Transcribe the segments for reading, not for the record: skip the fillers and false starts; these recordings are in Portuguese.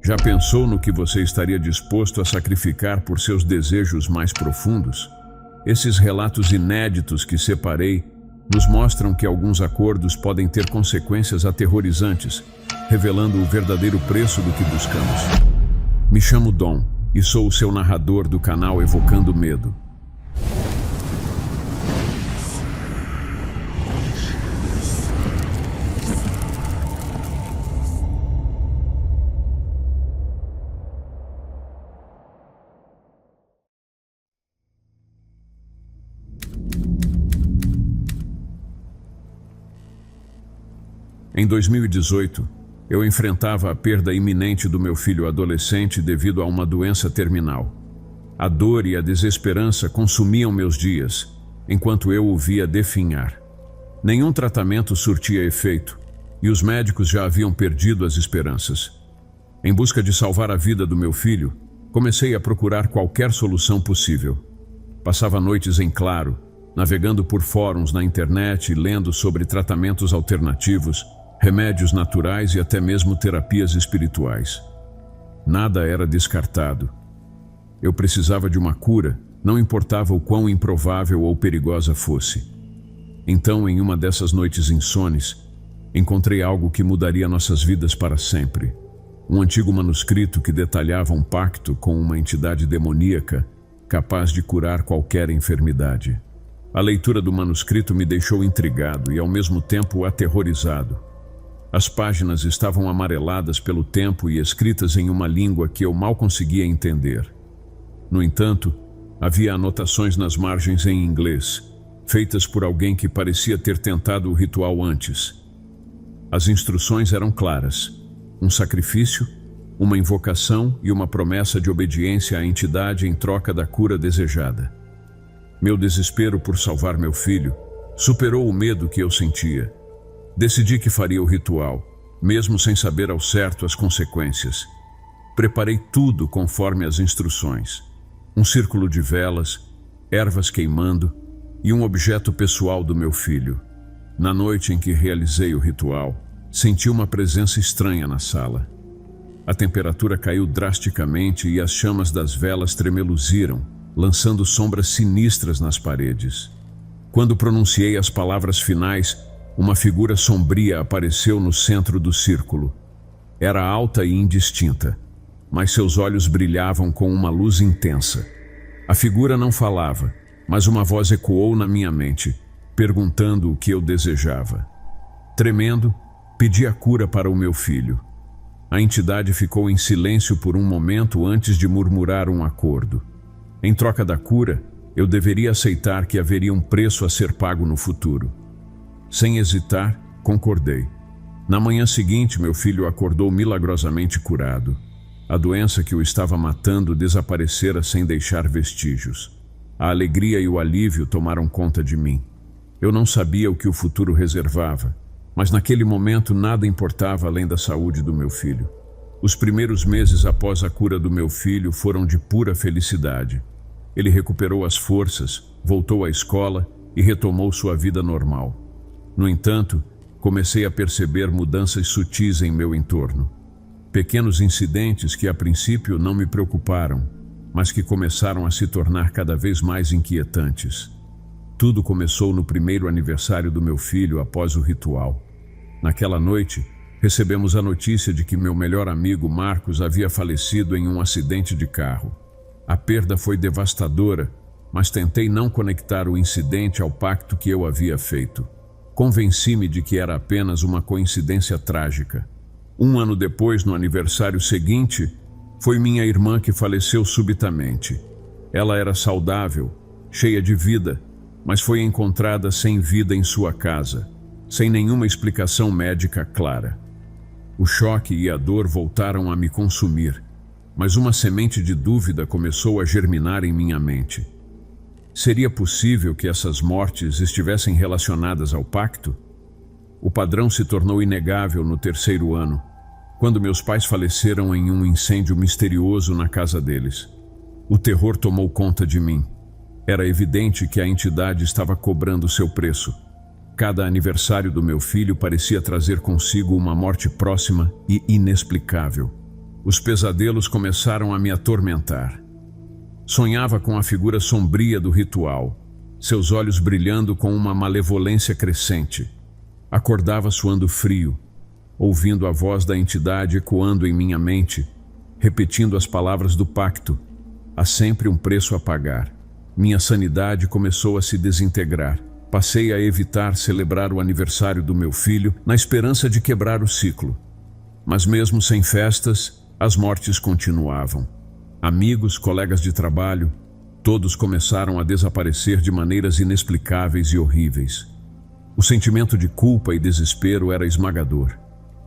Já pensou no que você estaria disposto a sacrificar por seus desejos mais profundos? Esses relatos inéditos que separei nos mostram que alguns acordos podem ter consequências aterrorizantes, revelando o verdadeiro preço do que buscamos. Me chamo Dom e sou o seu narrador do canal Evocando Medo. Em 2018, eu enfrentava a perda iminente do meu filho adolescente devido a uma doença terminal. A dor e a desesperança consumiam meus dias, enquanto eu o via definhar. Nenhum tratamento surtia efeito, e os médicos já haviam perdido as esperanças. Em busca de salvar a vida do meu filho, comecei a procurar qualquer solução possível. Passava noites em claro, navegando por fóruns na internet e lendo sobre tratamentos alternativos, remédios naturais e até mesmo terapias espirituais. Nada era descartado. Eu precisava de uma cura, não importava o quão improvável ou perigosa fosse. Então, em uma dessas noites insones, encontrei algo que mudaria nossas vidas para sempre. Um antigo manuscrito que detalhava um pacto com uma entidade demoníaca capaz de curar qualquer enfermidade. A leitura do manuscrito me deixou intrigado e, ao mesmo tempo, aterrorizado. As páginas estavam amareladas pelo tempo e escritas em uma língua que eu mal conseguia entender. No entanto, havia anotações nas margens em inglês, feitas por alguém que parecia ter tentado o ritual antes. As instruções eram claras: um sacrifício, uma invocação e uma promessa de obediência à entidade em troca da cura desejada. Meu desespero por salvar meu filho superou o medo que eu sentia. Decidi que faria o ritual, mesmo sem saber ao certo as consequências. Preparei tudo conforme as instruções. Um círculo de velas, ervas queimando e um objeto pessoal do meu filho. Na noite em que realizei o ritual, senti uma presença estranha na sala. A temperatura caiu drasticamente e as chamas das velas tremeluziram, lançando sombras sinistras nas paredes. Quando pronunciei as palavras finais, uma figura sombria apareceu no centro do círculo. Era alta e indistinta, mas seus olhos brilhavam com uma luz intensa. A figura não falava, mas uma voz ecoou na minha mente, perguntando o que eu desejava. Tremendo, pedi a cura para o meu filho. A entidade ficou em silêncio por um momento antes de murmurar um acordo. Em troca da cura, eu deveria aceitar que haveria um preço a ser pago no futuro. Sem hesitar, concordei. Na manhã seguinte, meu filho acordou milagrosamente curado. A doença que o estava matando desaparecera sem deixar vestígios. A alegria e o alívio tomaram conta de mim. Eu não sabia o que o futuro reservava, mas naquele momento nada importava além da saúde do meu filho. Os primeiros meses após a cura do meu filho foram de pura felicidade. Ele recuperou as forças, voltou à escola e retomou sua vida normal. No entanto, comecei a perceber mudanças sutis em meu entorno. Pequenos incidentes que a princípio não me preocuparam, mas que começaram a se tornar cada vez mais inquietantes. Tudo começou no primeiro aniversário do meu filho após o ritual. Naquela noite, recebemos a notícia de que meu melhor amigo Marcos havia falecido em um acidente de carro. A perda foi devastadora, mas tentei não conectar o incidente ao pacto que eu havia feito. Convenci-me de que era apenas uma coincidência trágica. Um ano depois, no aniversário seguinte, foi minha irmã que faleceu subitamente. Ela era saudável, cheia de vida, mas foi encontrada sem vida em sua casa, sem nenhuma explicação médica clara. O choque e a dor voltaram a me consumir, mas uma semente de dúvida começou a germinar em minha mente. Seria possível que essas mortes estivessem relacionadas ao pacto? O padrão se tornou inegável no terceiro ano, quando meus pais faleceram em um incêndio misterioso na casa deles. O terror tomou conta de mim. Era evidente que a entidade estava cobrando seu preço. Cada aniversário do meu filho parecia trazer consigo uma morte próxima e inexplicável. Os pesadelos começaram a me atormentar. Sonhava com a figura sombria do ritual, seus olhos brilhando com uma malevolência crescente. Acordava suando frio, ouvindo a voz da entidade ecoando em minha mente, repetindo as palavras do pacto: há sempre um preço a pagar. Minha sanidade começou a se desintegrar. Passei a evitar celebrar o aniversário do meu filho, na esperança de quebrar o ciclo. Mas mesmo sem festas, as mortes continuavam. Amigos, colegas de trabalho, todos começaram a desaparecer de maneiras inexplicáveis e horríveis. O sentimento de culpa e desespero era esmagador.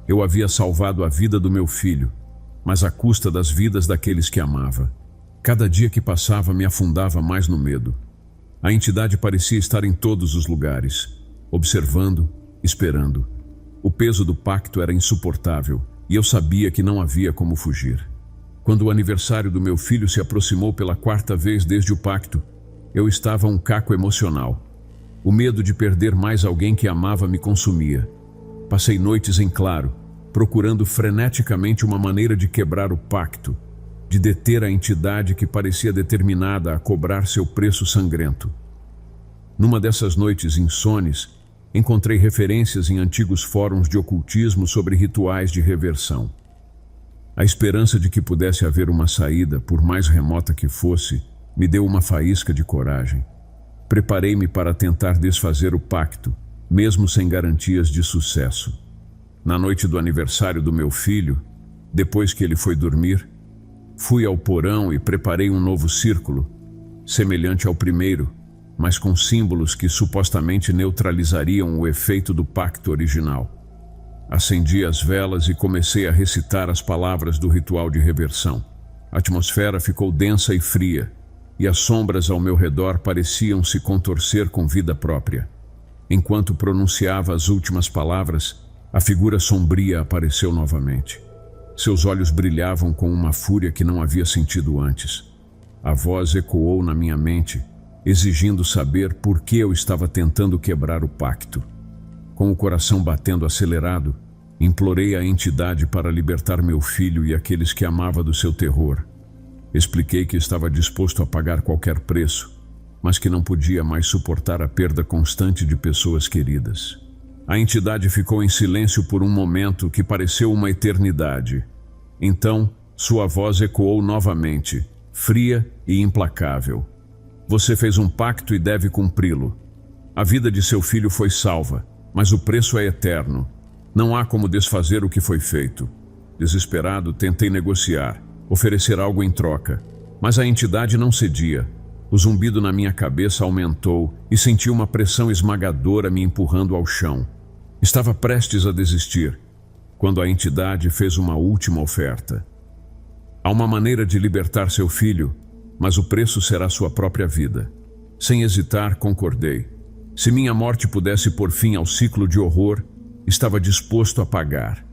Eu havia salvado a vida do meu filho, mas à custa das vidas daqueles que amava. Cada dia que passava me afundava mais no medo. A entidade parecia estar em todos os lugares, observando, esperando. O peso do pacto era insuportável e eu sabia que não havia como fugir. Quando o aniversário do meu filho se aproximou pela 4ª vez desde o pacto, eu estava um caco emocional. O medo de perder mais alguém que amava me consumia. Passei noites em claro, procurando freneticamente uma maneira de quebrar o pacto, de deter a entidade que parecia determinada a cobrar seu preço sangrento. Numa dessas noites insones, encontrei referências em antigos fóruns de ocultismo sobre rituais de reversão. A esperança de que pudesse haver uma saída, por mais remota que fosse, me deu uma faísca de coragem. Preparei-me para tentar desfazer o pacto, mesmo sem garantias de sucesso. Na noite do aniversário do meu filho, depois que ele foi dormir, fui ao porão e preparei um novo círculo, semelhante ao primeiro, mas com símbolos que supostamente neutralizariam o efeito do pacto original. Acendi as velas e comecei a recitar as palavras do ritual de reversão. A atmosfera ficou densa e fria, e as sombras ao meu redor pareciam se contorcer com vida própria. Enquanto pronunciava as últimas palavras, a figura sombria apareceu novamente. Seus olhos brilhavam com uma fúria que não havia sentido antes. A voz ecoou na minha mente, exigindo saber por que eu estava tentando quebrar o pacto. Com o coração batendo acelerado, implorei a entidade para libertar meu filho e aqueles que amava do seu terror. Expliquei que estava disposto a pagar qualquer preço, mas que não podia mais suportar a perda constante de pessoas queridas. A entidade ficou em silêncio por um momento que pareceu uma eternidade. Então, sua voz ecoou novamente, fria e implacável. Você fez um pacto e deve cumpri-lo. A vida de seu filho foi salva, mas o preço é eterno. Não há como desfazer o que foi feito. Desesperado, tentei negociar, oferecer algo em troca, mas a entidade não cedia. O zumbido na minha cabeça aumentou e senti uma pressão esmagadora me empurrando ao chão. Estava prestes a desistir, quando a entidade fez uma última oferta. Há uma maneira de libertar seu filho, mas o preço será sua própria vida. Sem hesitar, concordei. Se minha morte pudesse pôr fim ao ciclo de horror, estava disposto a pagar.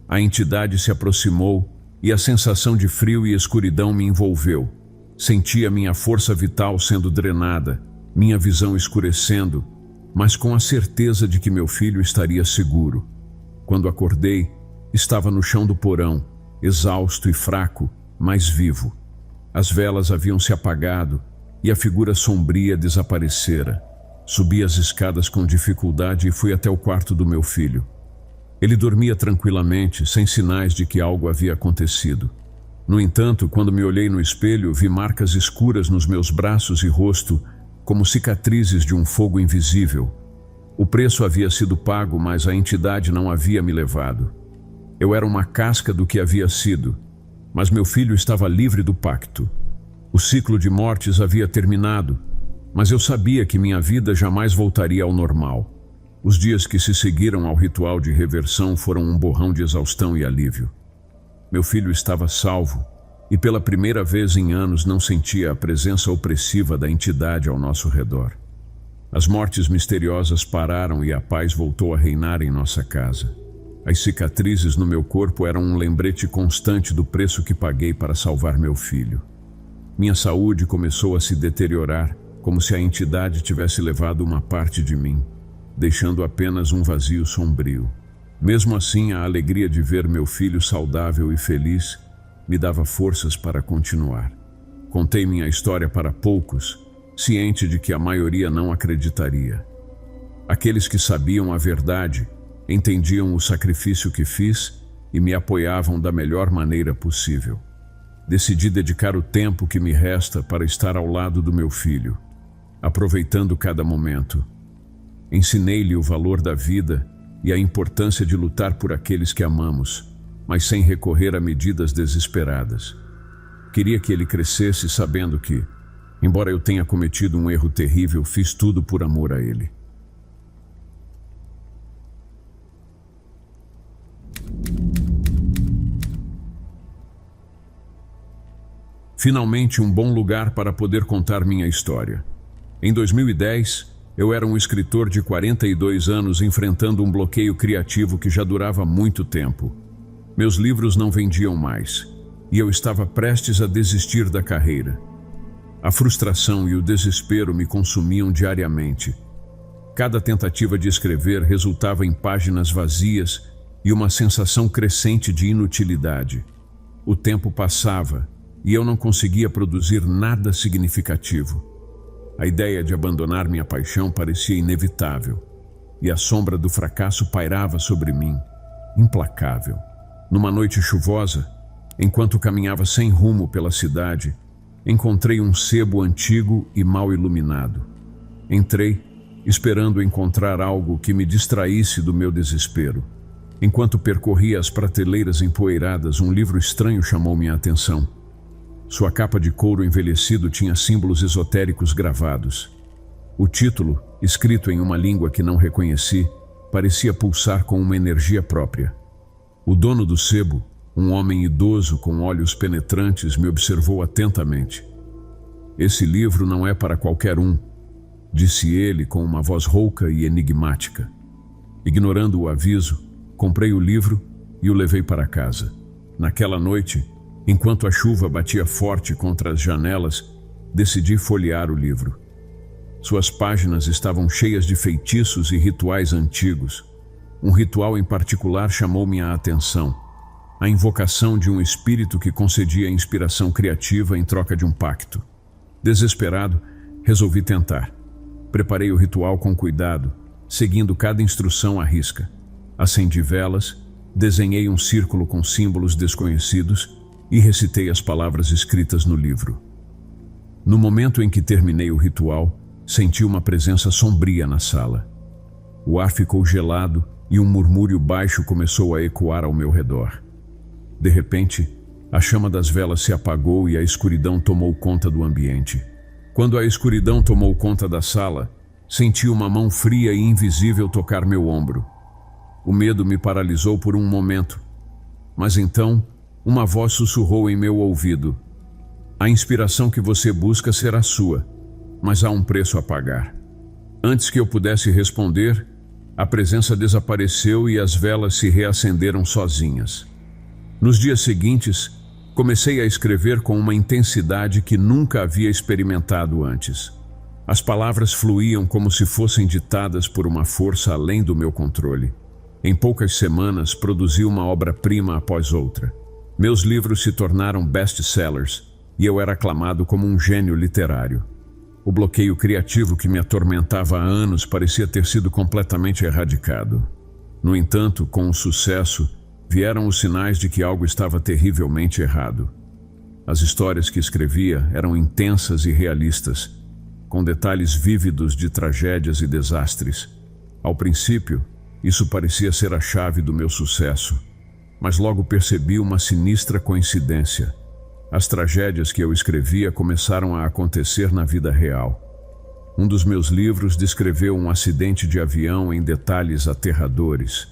A entidade se aproximou e a sensação de frio e escuridão me envolveu. Senti a minha força vital sendo drenada, minha visão escurecendo, mas com a certeza de que meu filho estaria seguro. Quando acordei, estava no chão do porão, exausto e fraco, mas vivo. As velas haviam se apagado e a figura sombria desaparecera. Subi as escadas com dificuldade e fui até o quarto do meu filho. Ele dormia tranquilamente, sem sinais de que algo havia acontecido. No entanto, quando me olhei no espelho, vi marcas escuras nos meus braços e rosto, como cicatrizes de um fogo invisível. O preço havia sido pago, mas a entidade não havia me levado. Eu era uma casca do que havia sido, mas meu filho estava livre do pacto. O ciclo de mortes havia terminado, mas eu sabia que minha vida jamais voltaria ao normal. Os dias que se seguiram ao ritual de reversão foram um borrão de exaustão e alívio. Meu filho estava salvo, e pela primeira vez em anos não sentia a presença opressiva da entidade ao nosso redor. As mortes misteriosas pararam e a paz voltou a reinar em nossa casa. As cicatrizes no meu corpo eram um lembrete constante do preço que paguei para salvar meu filho. Minha saúde começou a se deteriorar, como se a entidade tivesse levado uma parte de mim, deixando apenas um vazio sombrio. Mesmo assim, a alegria de ver meu filho saudável e feliz me dava forças para continuar. Contei minha história para poucos, ciente de que a maioria não acreditaria. Aqueles que sabiam a verdade entendiam o sacrifício que fiz e me apoiavam da melhor maneira possível. Decidi dedicar o tempo que me resta para estar ao lado do meu filho, aproveitando cada momento. Ensinei-lhe o valor da vida e a importância de lutar por aqueles que amamos, mas sem recorrer a medidas desesperadas. Queria que ele crescesse sabendo que, embora eu tenha cometido um erro terrível, fiz tudo por amor a ele. Finalmente um bom lugar para poder contar minha história. Em 2010, eu era um escritor de 42 anos enfrentando um bloqueio criativo que já durava muito tempo. Meus livros não vendiam mais, e eu estava prestes a desistir da carreira. A frustração e o desespero me consumiam diariamente. Cada tentativa de escrever resultava em páginas vazias e uma sensação crescente de inutilidade. O tempo passava e eu não conseguia produzir nada significativo. A ideia de abandonar minha paixão parecia inevitável, e a sombra do fracasso pairava sobre mim, implacável. Numa noite chuvosa, enquanto caminhava sem rumo pela cidade, encontrei um sebo antigo e mal iluminado. Entrei, esperando encontrar algo que me distraísse do meu desespero. Enquanto percorria as prateleiras empoeiradas, um livro estranho chamou minha atenção. Sua capa de couro envelhecido tinha símbolos esotéricos gravados. O título, escrito em uma língua que não reconheci, parecia pulsar com uma energia própria. O dono do sebo, um homem idoso com olhos penetrantes, me observou atentamente. "Esse livro não é para qualquer um", disse ele com uma voz rouca e enigmática. Ignorando o aviso, comprei o livro e o levei para casa. Naquela noite, enquanto a chuva batia forte contra as janelas, decidi folhear o livro. Suas páginas estavam cheias de feitiços e rituais antigos. Um ritual em particular chamou minha atenção: a invocação de um espírito que concedia inspiração criativa em troca de um pacto. Desesperado, resolvi tentar. Preparei o ritual com cuidado, seguindo cada instrução à risca. Acendi velas, desenhei um círculo com símbolos desconhecidos e recitei as palavras escritas no livro. No momento em que terminei o ritual, senti uma presença sombria na sala. O ar ficou gelado e um murmúrio baixo começou a ecoar ao meu redor. De repente, a chama das velas se apagou e a escuridão tomou conta do ambiente. Quando a escuridão tomou conta da sala, senti uma mão fria e invisível tocar meu ombro. O medo me paralisou por um momento, mas então uma voz sussurrou em meu ouvido: "A inspiração que você busca será sua, mas há um preço a pagar." Antes que eu pudesse responder, a presença desapareceu e as velas se reacenderam sozinhas. Nos dias seguintes, comecei a escrever com uma intensidade que nunca havia experimentado antes. As palavras fluíam como se fossem ditadas por uma força além do meu controle. Em poucas semanas, produzi uma obra-prima após outra. Meus livros se tornaram best-sellers e eu era aclamado como um gênio literário. O bloqueio criativo que me atormentava há anos parecia ter sido completamente erradicado. No entanto, com o sucesso, vieram os sinais de que algo estava terrivelmente errado. As histórias que escrevia eram intensas e realistas, com detalhes vívidos de tragédias e desastres. Ao princípio, isso parecia ser a chave do meu sucesso, mas logo percebi uma sinistra coincidência. As tragédias que eu escrevia começaram a acontecer na vida real. Um dos meus livros descreveu um acidente de avião em detalhes aterradores.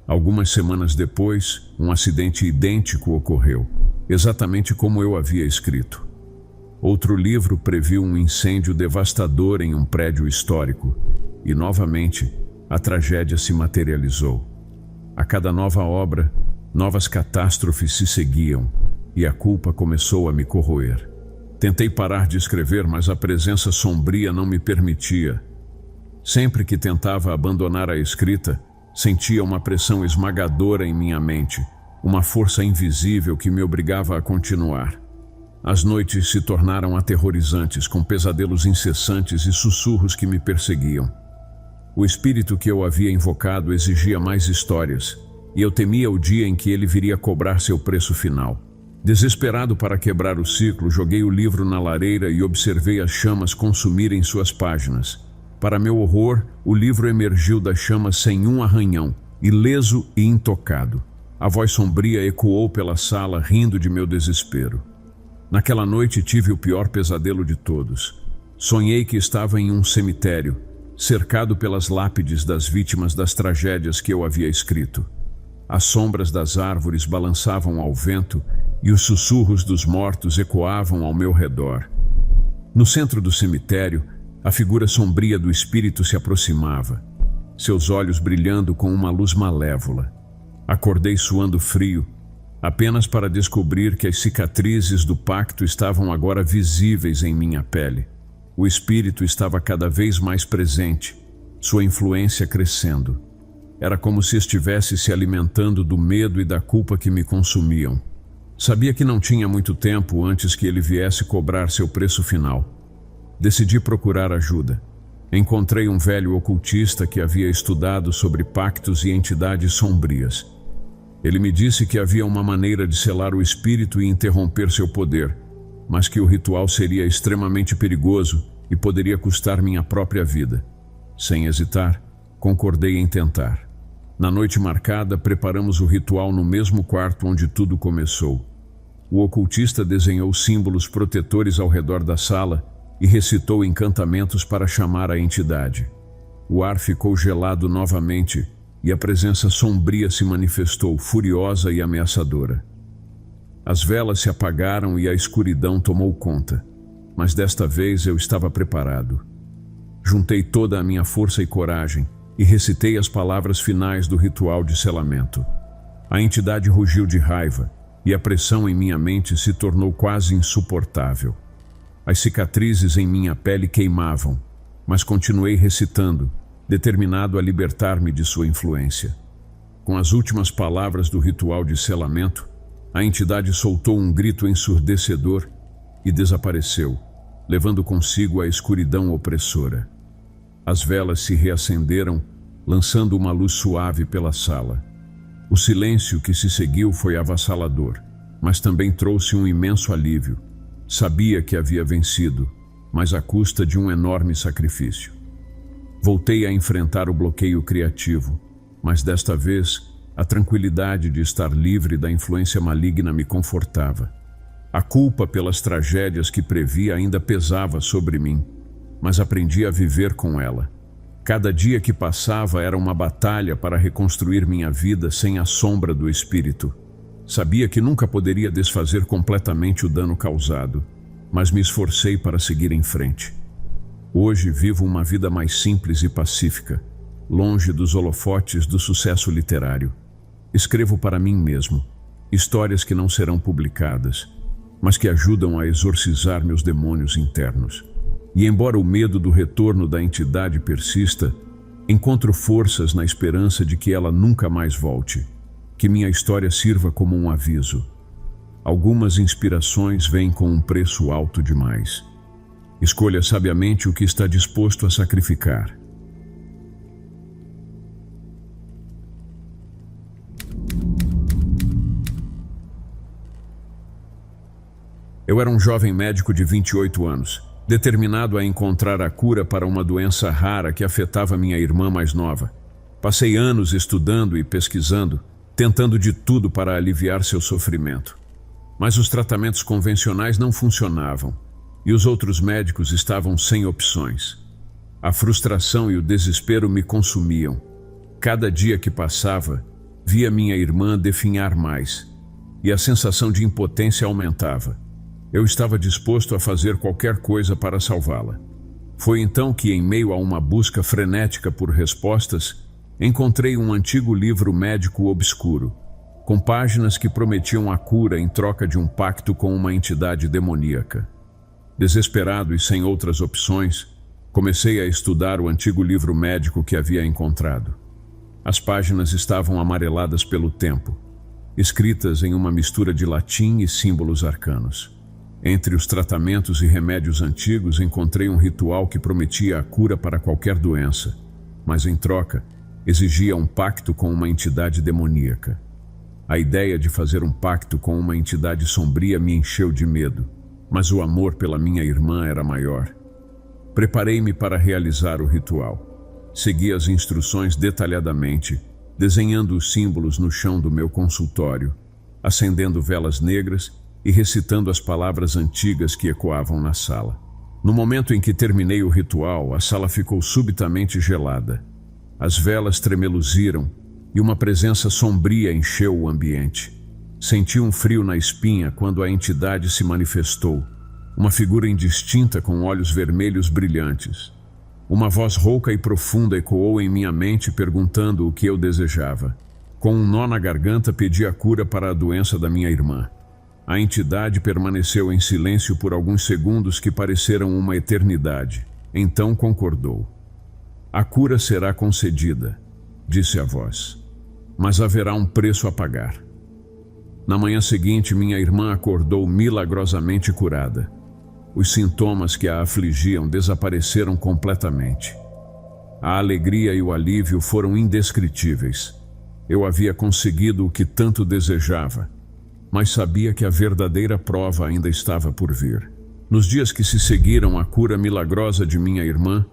Algumas semanas depois, um acidente idêntico ocorreu, exatamente como eu havia escrito. Outro livro previu um incêndio devastador em um prédio histórico, e novamente, a tragédia se materializou. A cada nova obra, novas catástrofes se seguiam, e a culpa começou a me corroer. Tentei parar de escrever, mas a presença sombria não me permitia. Sempre que tentava abandonar a escrita, sentia uma pressão esmagadora em minha mente, uma força invisível que me obrigava a continuar. As noites se tornaram aterrorizantes, com pesadelos incessantes e sussurros que me perseguiam. O espírito que eu havia invocado exigia mais histórias, e eu temia o dia em que ele viria cobrar seu preço final. Desesperado para quebrar o ciclo, joguei o livro na lareira e observei as chamas consumirem suas páginas. Para meu horror, o livro emergiu das chamas sem um arranhão, ileso e intocado. A voz sombria ecoou pela sala, rindo de meu desespero. Naquela noite tive o pior pesadelo de todos. Sonhei que estava em um cemitério, cercado pelas lápides das vítimas das tragédias que eu havia escrito. As sombras das árvores balançavam ao vento e os sussurros dos mortos ecoavam ao meu redor. No centro do cemitério, a figura sombria do espírito se aproximava, seus olhos brilhando com uma luz malévola. Acordei suando frio, apenas para descobrir que as cicatrizes do pacto estavam agora visíveis em minha pele. O espírito estava cada vez mais presente, sua influência crescendo. Era como se estivesse se alimentando do medo e da culpa que me consumiam. Sabia que não tinha muito tempo antes que ele viesse cobrar seu preço final. Decidi procurar ajuda. Encontrei um velho ocultista que havia estudado sobre pactos e entidades sombrias. Ele me disse que havia uma maneira de selar o espírito e interromper seu poder, mas que o ritual seria extremamente perigoso e poderia custar minha própria vida. Sem hesitar, concordei em tentar. Na noite marcada, preparamos o ritual no mesmo quarto onde tudo começou. O ocultista desenhou símbolos protetores ao redor da sala e recitou encantamentos para chamar a entidade. O ar ficou gelado novamente e a presença sombria se manifestou, furiosa e ameaçadora. As velas se apagaram e a escuridão tomou conta, mas desta vez eu estava preparado. Juntei toda a minha força e coragem e recitei as palavras finais do ritual de selamento. A entidade rugiu de raiva e a pressão em minha mente se tornou quase insuportável. As cicatrizes em minha pele queimavam, mas continuei recitando, determinado a libertar-me de sua influência. Com as últimas palavras do ritual de selamento, a entidade soltou um grito ensurdecedor e desapareceu, levando consigo a escuridão opressora. As velas se reacenderam, lançando uma luz suave pela sala. O silêncio que se seguiu foi avassalador, mas também trouxe um imenso alívio. Sabia que havia vencido, mas à custa de um enorme sacrifício. Voltei a enfrentar o bloqueio criativo, mas desta vez a tranquilidade de estar livre da influência maligna me confortava. A culpa pelas tragédias que previ ainda pesava sobre mim, mas aprendi a viver com ela. Cada dia que passava era uma batalha para reconstruir minha vida sem a sombra do espírito. Sabia que nunca poderia desfazer completamente o dano causado, mas me esforcei para seguir em frente. Hoje vivo uma vida mais simples e pacífica, longe dos holofotes do sucesso literário. Escrevo para mim mesmo, histórias que não serão publicadas, mas que ajudam a exorcizar meus demônios internos. E embora o medo do retorno da entidade persista, encontro forças na esperança de que ela nunca mais volte, que minha história sirva como um aviso. Algumas inspirações vêm com um preço alto demais. Escolha sabiamente o que está disposto a sacrificar. Eu era um jovem médico de 28 anos, determinado a encontrar a cura para uma doença rara que afetava minha irmã mais nova. Passei anos estudando e pesquisando, tentando de tudo para aliviar seu sofrimento. Mas os tratamentos convencionais não funcionavam, e os outros médicos estavam sem opções. A frustração e o desespero me consumiam. Cada dia que passava, via minha irmã definhar mais, e a sensação de impotência aumentava. Eu estava disposto a fazer qualquer coisa para salvá-la. Foi então que, em meio a uma busca frenética por respostas, encontrei um antigo livro médico obscuro, com páginas que prometiam a cura em troca de um pacto com uma entidade demoníaca. Desesperado e sem outras opções, comecei a estudar o antigo livro médico que havia encontrado. As páginas estavam amareladas pelo tempo, escritas em uma mistura de latim e símbolos arcanos. Entre os tratamentos e remédios antigos encontrei um ritual que prometia a cura para qualquer doença, mas em troca exigia um pacto com uma entidade demoníaca. A ideia de fazer um pacto com uma entidade sombria me encheu de medo, mas o amor pela minha irmã era maior. Preparei-me para realizar o ritual. Segui as instruções detalhadamente, desenhando os símbolos no chão do meu consultório, acendendo velas negras e recitando as palavras antigas que ecoavam na sala. No momento em que terminei o ritual, a sala ficou subitamente gelada. As velas tremeluziram e uma presença sombria encheu o ambiente. Senti um frio na espinha quando a entidade se manifestou, uma figura indistinta com olhos vermelhos brilhantes. Uma voz rouca e profunda ecoou em minha mente perguntando o que eu desejava. Com um nó na garganta, pedi a cura para a doença da minha irmã. A entidade permaneceu em silêncio por alguns segundos que pareceram uma eternidade. Então concordou. A cura será concedida, disse a voz, mas haverá um preço a pagar. Na manhã seguinte, minha irmã acordou milagrosamente curada. Os sintomas que a afligiam desapareceram completamente. A alegria e o alívio foram indescritíveis. Eu havia conseguido o que tanto desejava, mas sabia que a verdadeira prova ainda estava por vir. Nos dias que se seguiram à cura milagrosa de minha irmã,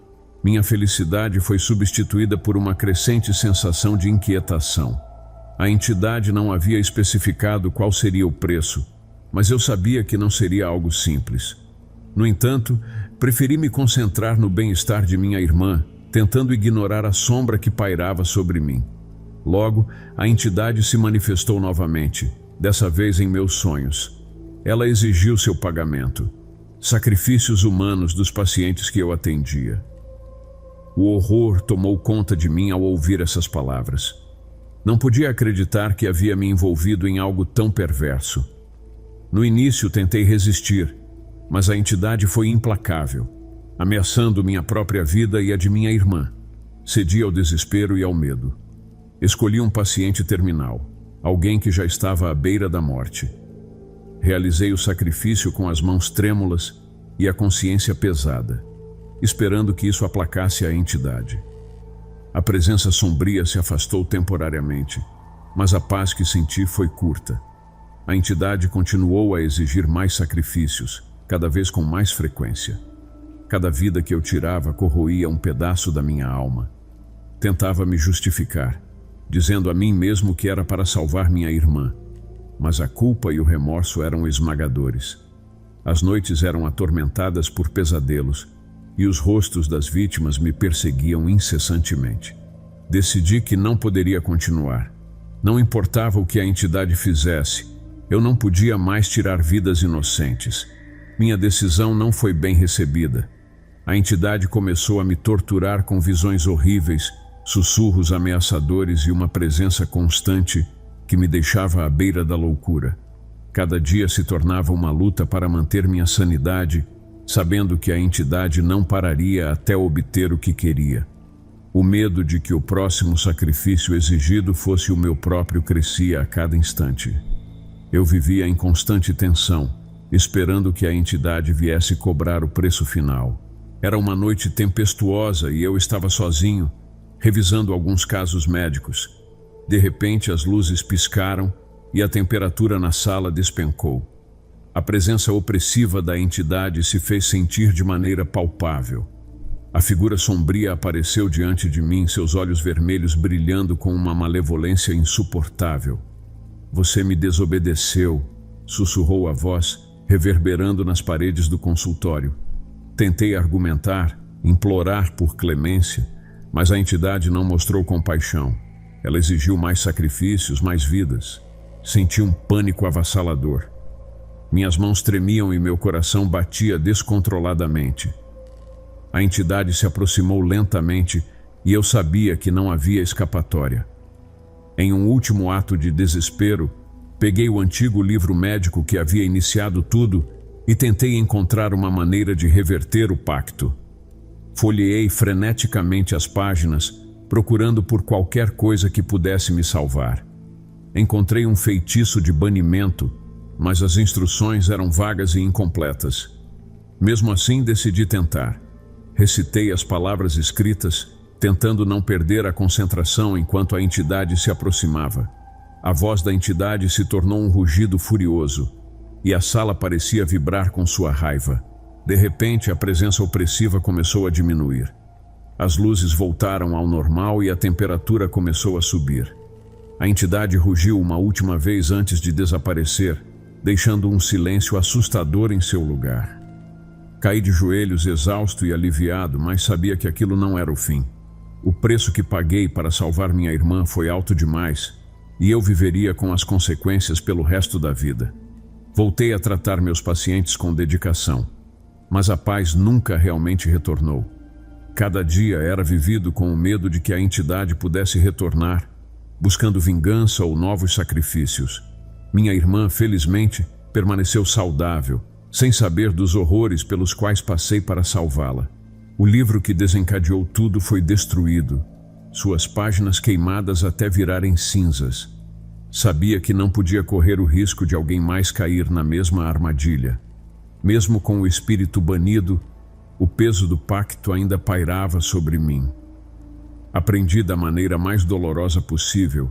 minha felicidade foi substituída por uma crescente sensação de inquietação. A entidade não havia especificado qual seria o preço, mas eu sabia que não seria algo simples. No entanto, preferi me concentrar no bem-estar de minha irmã, tentando ignorar a sombra que pairava sobre mim. Logo, a entidade se manifestou novamente, dessa vez em meus sonhos. Ela exigiu seu pagamento, sacrifícios humanos dos pacientes que eu atendia. O horror tomou conta de mim ao ouvir essas palavras. Não podia acreditar que havia me envolvido em algo tão perverso. No início tentei resistir, mas a entidade foi implacável, ameaçando minha própria vida e a de minha irmã. Cedi ao desespero e ao medo. Escolhi um paciente terminal, alguém que já estava à beira da morte. Realizei o sacrifício com as mãos trêmulas e a consciência pesada, esperando que isso aplacasse a entidade. A presença sombria se afastou temporariamente, mas a paz que senti foi curta. A entidade continuou a exigir mais sacrifícios, cada vez com mais frequência. Cada vida que eu tirava corroía um pedaço da minha alma. Tentava me justificar, dizendo a mim mesmo que era para salvar minha irmã, mas a culpa e o remorso eram esmagadores. As noites eram atormentadas por pesadelos, e os rostos das vítimas me perseguiam incessantemente. Decidi que não poderia continuar. Não importava o que a entidade fizesse, eu não podia mais tirar vidas inocentes. Minha decisão não foi bem recebida. A entidade começou a me torturar com visões horríveis, sussurros ameaçadores e uma presença constante que me deixava à beira da loucura. Cada dia se tornava uma luta para manter minha sanidade, sabendo que a entidade não pararia até obter o que queria. O medo de que o próximo sacrifício exigido fosse o meu próprio crescia a cada instante. Eu vivia em constante tensão, esperando que a entidade viesse cobrar o preço final. Era uma noite tempestuosa e eu estava sozinho, revisando alguns casos médicos. De repente, as luzes piscaram e a temperatura na sala despencou. A presença opressiva da entidade se fez sentir de maneira palpável. A figura sombria apareceu diante de mim, seus olhos vermelhos brilhando com uma malevolência insuportável. "Você me desobedeceu", sussurrou a voz, reverberando nas paredes do consultório. Tentei argumentar, implorar por clemência, mas a entidade não mostrou compaixão. Ela exigiu mais sacrifícios, mais vidas. Senti um pânico avassalador. Minhas mãos tremiam e meu coração batia descontroladamente. A entidade se aproximou lentamente e eu sabia que não havia escapatória. Em um último ato de desespero, peguei o antigo livro médico que havia iniciado tudo e tentei encontrar uma maneira de reverter o pacto. Folheei freneticamente as páginas, procurando por qualquer coisa que pudesse me salvar. encontrei um feitiço de banimento, mas as instruções eram vagas e incompletas. Mesmo assim, decidi tentar. Recitei as palavras escritas, tentando não perder a concentração enquanto a entidade se aproximava. A voz da entidade se tornou um rugido furioso, e a sala parecia vibrar com sua raiva. De repente, a presença opressiva começou a diminuir. As luzes voltaram ao normal e a temperatura começou a subir. A entidade rugiu uma última vez antes de desaparecer, deixando um silêncio assustador em seu lugar. Caí de joelhos exausto e aliviado, mas sabia que aquilo não era o fim. O preço que paguei para salvar minha irmã foi alto demais, e eu viveria com as consequências pelo resto da vida. Voltei a tratar meus pacientes com dedicação, mas a paz nunca realmente retornou. Cada dia era vivido com o medo de que a entidade pudesse retornar, buscando vingança ou novos sacrifícios. Minha irmã, felizmente, permaneceu saudável, sem saber dos horrores pelos quais passei para salvá-la. O livro que desencadeou tudo foi destruído, suas páginas queimadas até virarem cinzas. Sabia que não podia correr o risco de alguém mais cair na mesma armadilha. Mesmo com o espírito banido, o peso do pacto ainda pairava sobre mim. Aprendi da maneira mais dolorosa possível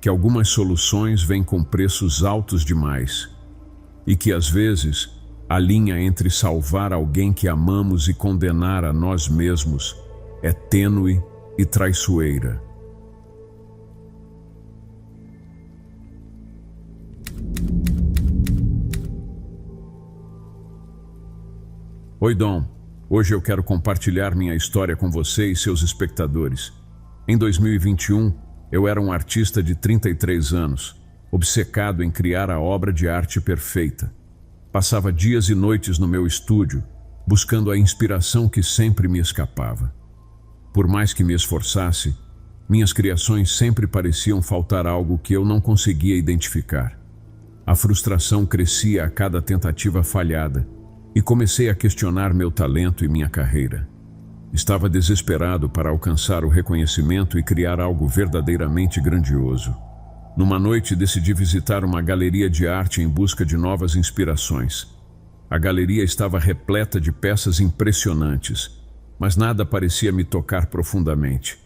que algumas soluções vêm com preços altos demais e que, às vezes, a linha entre salvar alguém que amamos e condenar a nós mesmos é tênue e traiçoeira. Oi, Dom. Hoje eu quero compartilhar minha história com você e seus espectadores. Em 2021, eu era um artista de 33 anos, obcecado em criar a obra de arte perfeita. Passava dias e noites no meu estúdio, buscando a inspiração que sempre me escapava. Por mais que me esforçasse, minhas criações sempre pareciam faltar algo que eu não conseguia identificar. A frustração crescia a cada tentativa falhada, e comecei a questionar meu talento e minha carreira. Estava desesperado para alcançar o reconhecimento e criar algo verdadeiramente grandioso. Numa noite, decidi visitar uma galeria de arte em busca de novas inspirações. A galeria estava repleta de peças impressionantes, mas nada parecia me tocar profundamente.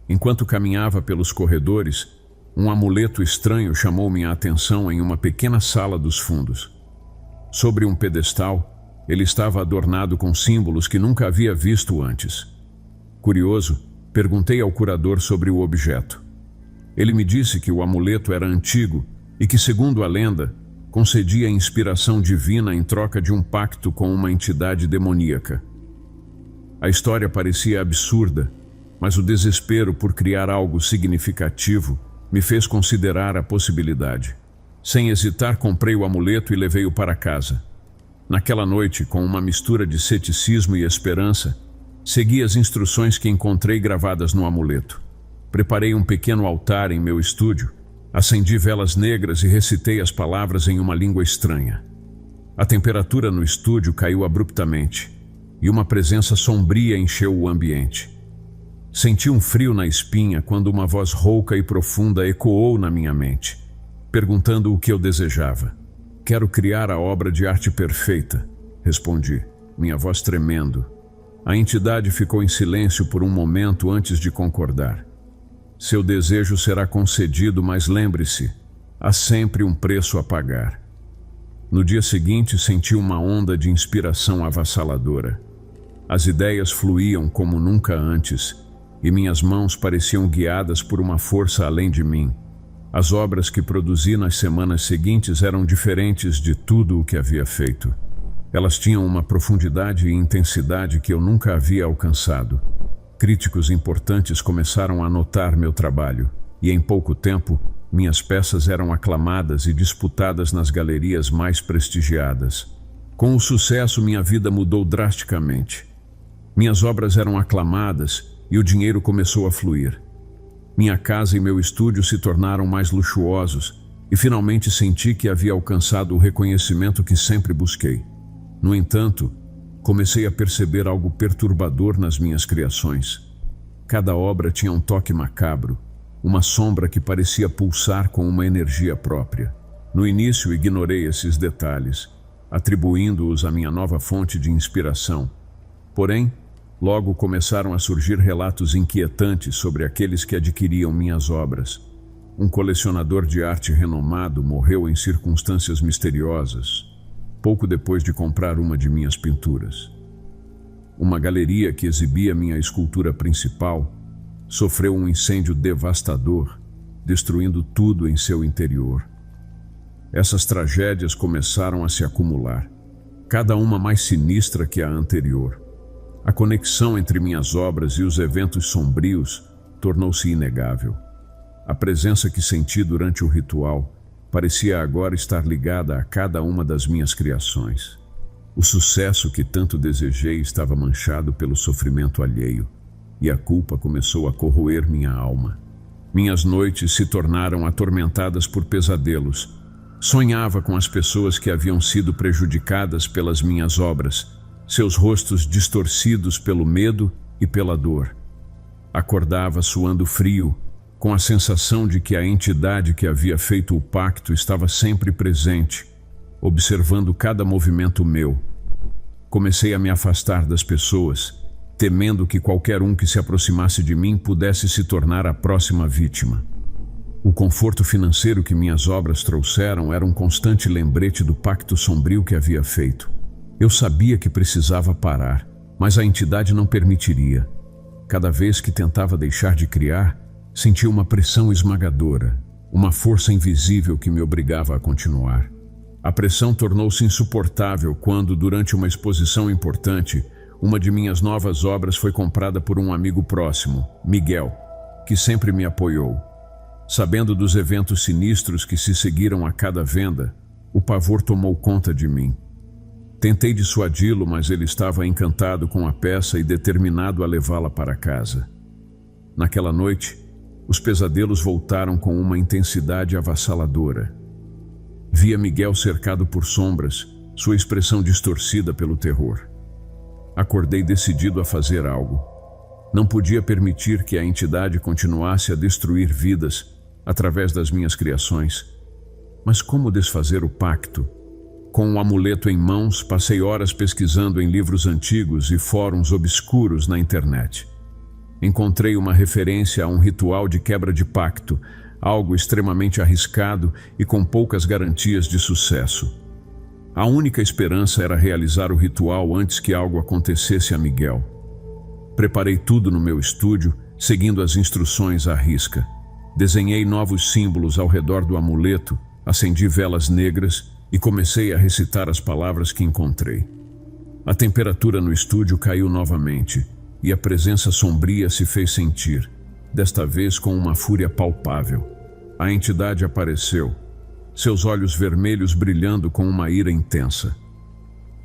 Enquanto caminhava pelos corredores, um amuleto estranho chamou minha atenção em uma pequena sala dos fundos. Sobre um pedestal, ele estava adornado com símbolos que nunca havia visto antes. Curioso, perguntei ao curador sobre o objeto. Ele me disse que o amuleto era antigo e que, segundo a lenda, concedia inspiração divina em troca de um pacto com uma entidade demoníaca. A história parecia absurda, mas o desespero por criar algo significativo me fez considerar a possibilidade. Sem hesitar, comprei o amuleto e levei-o para casa. Naquela noite, com uma mistura de ceticismo e esperança, segui as instruções que encontrei gravadas no amuleto. Preparei um pequeno altar em meu estúdio, acendi velas negras e recitei as palavras em uma língua estranha. A temperatura no estúdio caiu abruptamente, e uma presença sombria encheu o ambiente. Senti um frio na espinha quando uma voz rouca e profunda ecoou na minha mente, perguntando o que eu desejava. Quero criar a obra de arte perfeita, respondi, minha voz tremendo. A entidade ficou em silêncio por um momento antes de concordar. Seu desejo será concedido, mas lembre-se, há sempre um preço a pagar. No dia seguinte, senti uma onda de inspiração avassaladora. As ideias fluíam como nunca antes, e minhas mãos pareciam guiadas por uma força além de mim. As obras que produzi nas semanas seguintes eram diferentes de tudo o que havia feito. Elas tinham uma profundidade e intensidade que eu nunca havia alcançado. Críticos importantes começaram a notar meu trabalho, e em pouco tempo, minhas peças eram aclamadas e disputadas nas galerias mais prestigiadas. Com o sucesso, minha vida mudou drasticamente. Minhas obras eram aclamadas e o dinheiro começou a fluir. Minha casa e meu estúdio se tornaram mais luxuosos e finalmente senti que havia alcançado o reconhecimento que sempre busquei. No entanto, comecei a perceber algo perturbador nas minhas criações. Cada obra tinha um toque macabro, uma sombra que parecia pulsar com uma energia própria. No início, ignorei esses detalhes, atribuindo-os à minha nova fonte de inspiração. Porém, logo começaram a surgir relatos inquietantes sobre aqueles que adquiriam minhas obras. Um colecionador de arte renomado morreu em circunstâncias misteriosas, pouco depois de comprar uma de minhas pinturas. Uma galeria que exibia minha escultura principal sofreu um incêndio devastador, destruindo tudo em seu interior. Essas tragédias começaram a se acumular, cada uma mais sinistra que a anterior. A conexão entre minhas obras e os eventos sombrios tornou-se inegável. A presença que senti durante o ritual parecia agora estar ligada a cada uma das minhas criações. O sucesso que tanto desejei estava manchado pelo sofrimento alheio, e a culpa começou a corroer minha alma. Minhas noites se tornaram atormentadas por pesadelos. Sonhava com as pessoas que haviam sido prejudicadas pelas minhas obras, seus rostos distorcidos pelo medo e pela dor. Acordava suando frio, com a sensação de que a entidade que havia feito o pacto estava sempre presente, observando cada movimento meu. Comecei a me afastar das pessoas, temendo que qualquer um que se aproximasse de mim pudesse se tornar a próxima vítima. O conforto financeiro que minhas obras trouxeram era um constante lembrete do pacto sombrio que havia feito. Eu sabia que precisava parar, mas a entidade não permitiria. Cada vez que tentava deixar de criar, sentia uma pressão esmagadora, uma força invisível que me obrigava a continuar. A pressão tornou-se insuportável quando, durante uma exposição importante, uma de minhas novas obras foi comprada por um amigo próximo, Miguel, que sempre me apoiou. Sabendo dos eventos sinistros que se seguiram a cada venda, o pavor tomou conta de mim. Tentei dissuadi-lo, mas ele estava encantado com a peça e determinado a levá-la para casa. Naquela noite, os pesadelos voltaram com uma intensidade avassaladora. Via Miguel cercado por sombras, sua expressão distorcida pelo terror. Acordei decidido a fazer algo. Não podia permitir que a entidade continuasse a destruir vidas através das minhas criações. Mas como desfazer o pacto? Com um amuleto em mãos, passei horas pesquisando em livros antigos e fóruns obscuros na internet. Encontrei uma referência a um ritual de quebra de pacto, algo extremamente arriscado e com poucas garantias de sucesso. A única esperança era realizar o ritual antes que algo acontecesse a Miguel. Preparei tudo no meu estúdio, seguindo as instruções à risca. Desenhei novos símbolos ao redor do amuleto, acendi velas negras e comecei a recitar as palavras que encontrei. A temperatura no estúdio caiu novamente e a presença sombria se fez sentir, desta vez com uma fúria palpável. A entidade apareceu, seus olhos vermelhos brilhando com uma ira intensa.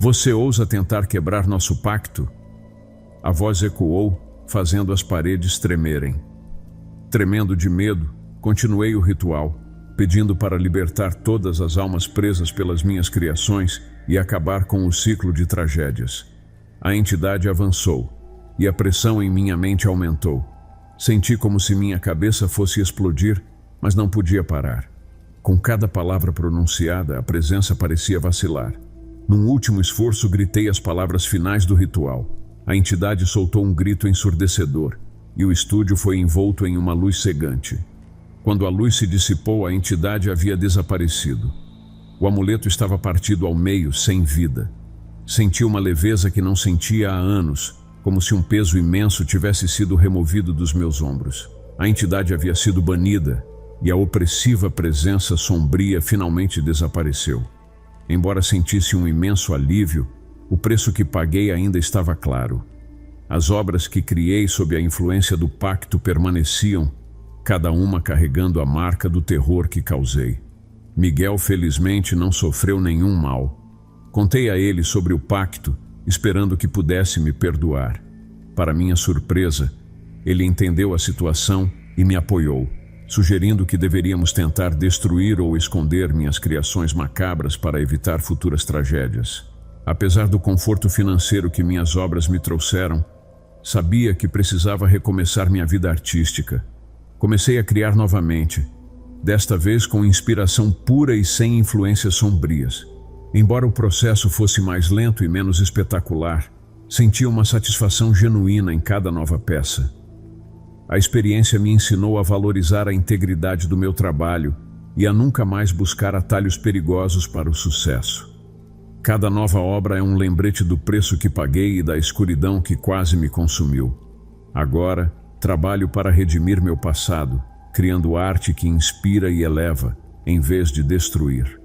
"Você ousa tentar quebrar nosso pacto?" A voz ecoou, fazendo as paredes tremerem. Tremendo de medo, continuei o ritual, pedindo para libertar todas as almas presas pelas minhas criações e acabar com o ciclo de tragédias. A entidade avançou, e a pressão em minha mente aumentou. Senti como se minha cabeça fosse explodir, mas não podia parar. Com cada palavra pronunciada, a presença parecia vacilar. Num último esforço, gritei as palavras finais do ritual. A entidade soltou um grito ensurdecedor, e o estúdio foi envolto em uma luz cegante. Quando a luz se dissipou, a entidade havia desaparecido. O amuleto estava partido ao meio, sem vida. Senti uma leveza que não sentia há anos, como se um peso imenso tivesse sido removido dos meus ombros. A entidade havia sido banida, e a opressiva presença sombria finalmente desapareceu. Embora sentisse um imenso alívio, o preço que paguei ainda estava claro. As obras que criei sob a influência do pacto permaneciam, cada uma carregando a marca do terror que causei. Miguel, felizmente, não sofreu nenhum mal. Contei a ele sobre o pacto, esperando que pudesse me perdoar. Para minha surpresa, ele entendeu a situação e me apoiou, sugerindo que deveríamos tentar destruir ou esconder minhas criações macabras para evitar futuras tragédias. Apesar do conforto financeiro que minhas obras me trouxeram, sabia que precisava recomeçar minha vida artística. Comecei a criar novamente, desta vez com inspiração pura e sem influências sombrias. Embora o processo fosse mais lento e menos espetacular, sentia uma satisfação genuína em cada nova peça. A experiência me ensinou a valorizar a integridade do meu trabalho e a nunca mais buscar atalhos perigosos para o sucesso. Cada nova obra é um lembrete do preço que paguei e da escuridão que quase me consumiu. Agora, trabalho para redimir meu passado, criando arte que inspira e eleva, em vez de destruir.